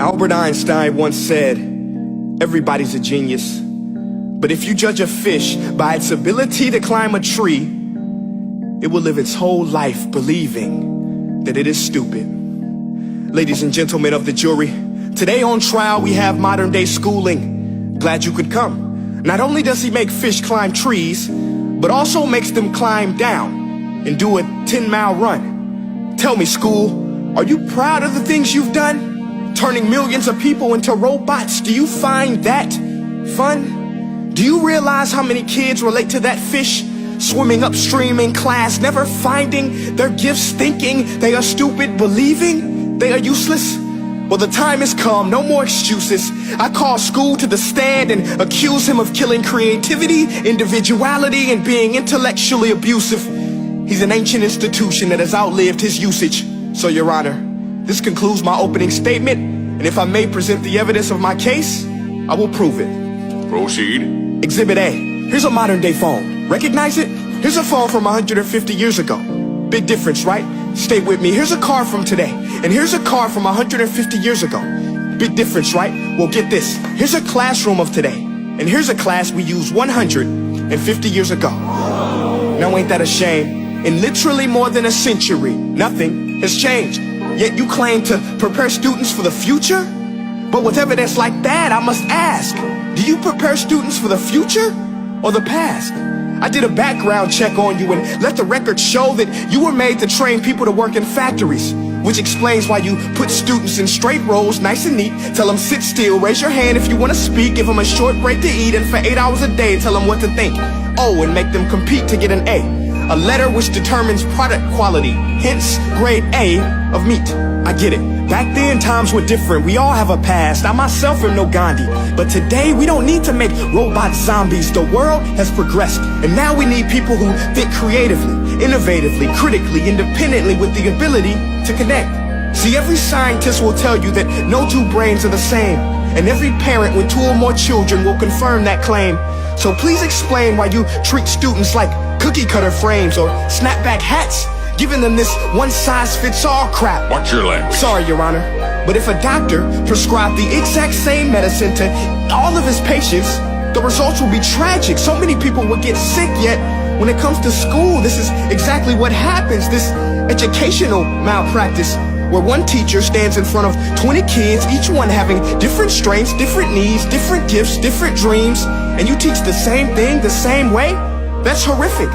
Albert Einstein once said, everybody's a genius. But if you judge a fish by its ability to climb a tree, it will live its whole life believing that it is stupid. Ladies and gentlemen of the jury, today on trial we have modern day schooling. Glad you could come. Not only does he make fish climb trees, but also makes them climb down and do a 10-mile run. Tell me, school, are you proud of the things you've done? Turning millions of people into robots, do you find that fun? Do you realize how many kids relate to that fish swimming upstream in class, never finding their gifts, thinking they are stupid, believing they are useless? Well, the time has come, no more excuses. I call school to the stand and accuse him of killing creativity, individuality, and being intellectually abusive. He's an ancient institution that has outlived his usage. So, Your Honor, this concludes my opening statement, and if I may present the evidence of my case, I will prove it. Proceed. Exhibit A. Here's a modern day phone. Recognize it? Here's a phone from 150 years ago. Big difference, right? Stay with me. Here's a car from today, and here's a car from 150 years ago. Big difference, right? Well, get this. Here's a classroom of today, and here's a class we used 150 years ago. Now, ain't that a shame? In literally more than a century, nothing has changed. Yet you claim to prepare students for the future? But with evidence like that, I must ask, do you prepare students for the future or the past? I did a background check on you and let the record show that you were made to train people to work in factories, which explains why you put students in straight rows, nice and neat, tell them sit still, raise your hand if you want to speak, give them a short break to eat, and for 8 hours a day tell them what to think. Oh, and make them compete to get an A letter which determines product quality, hence grade A of meat. I get it. Back then, times were different. We all have a past. I myself am no Gandhi. But today, we don't need to make robot zombies. The world has progressed. And now we need people who think creatively, innovatively, critically, independently, with the ability to connect. See, every scientist will tell you that no two brains are the same. And every parent with 2 or more children will confirm that claim. So please explain why you treat students like cookie cutter frames or snapback hats, giving them this one-size-fits-all crap. Watch your language. Sorry, Your Honor, but if a doctor prescribed the exact same medicine to all of his patients, the results will be tragic. So many people will get sick, yet when it comes to school, this is exactly what happens. This educational malpractice, where one teacher stands in front of 20 kids, each one having different strengths, different needs, different gifts, different dreams, and you teach the same thing the same way? That's horrific.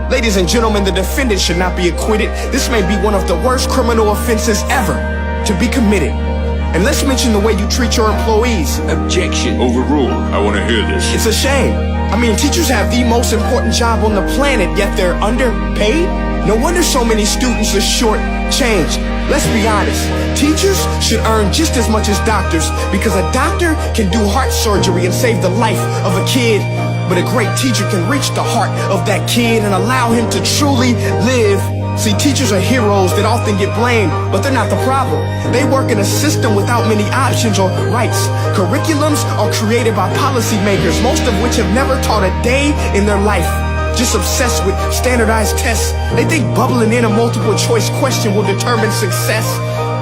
Ladies and gentlemen, the defendant should not be acquitted. This may be one of the worst criminal offenses ever to be committed. And let's mention the way you treat your employees. Objection. Overruled. I want to hear this. It's a shame. I mean, teachers have the most important job on the planet, yet they're underpaid? No wonder so many students are short-changed. Let's be honest, teachers should earn just as much as doctors, because a doctor can do heart surgery and save the life of a kid, but a great teacher can reach the heart of that kid and allow him to truly live. See, teachers are heroes that often get blamed, but they're not the problem. They work in a system without many options or rights. Curriculums are created by policymakers, most of which have never taught a day in their life. Just obsessed with standardized tests. They think bubbling in a multiple choice question will determine success.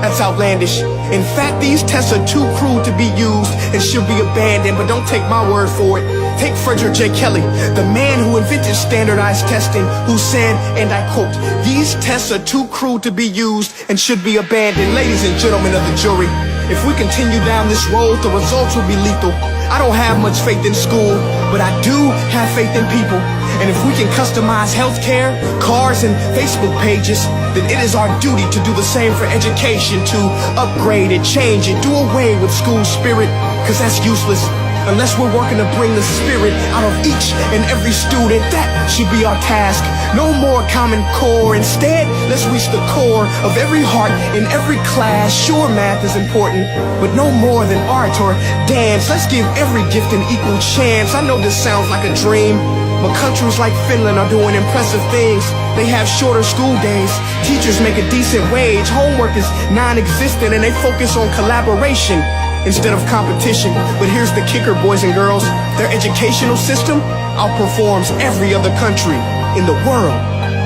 That's outlandish. In fact, these tests are too cruel to be used and should be abandoned, but don't take my word for it. Take Frederick J. Kelly, the man who invented standardized testing, who said, and I quote, "These tests are too cruel to be used and should be abandoned." Ladies and gentlemen of the jury, if we continue down this road, the results will be lethal. I don't have much faith in school, but I do have faith in people. And if we can customize healthcare, cars, and Facebook pages, then it is our duty to do the same for education, to upgrade it, change it, do away with school spirit, because that's useless. Unless we're working to bring the spirit out of each and every student, that should be our task. No more Common Core. Instead, let's reach the core of every heart in every class. Sure, math is important, but no more than art or dance. Let's give every gift an equal chance. I know this sounds like a dream, but countries like Finland are doing impressive things. They have shorter school days. Teachers make a decent wage. Homework is non-existent, and they focus on collaboration instead of competition. But here's the kicker, boys and girls. Their educational system outperforms every other country in the world.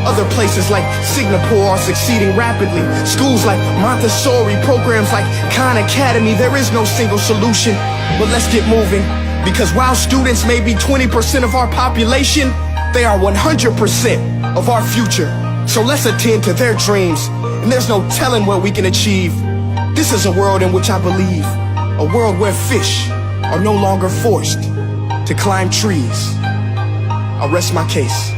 Other places like Singapore are succeeding rapidly. Schools like Montessori, programs like Khan Academy. There is no single solution, but let's get moving. Because while students may be 20% of our population, they are 100% of our future. So let's attend to their dreams, and there's no telling what we can achieve. This is a world in which I believe, a world where fish are no longer forced to climb trees. I'll rest my case.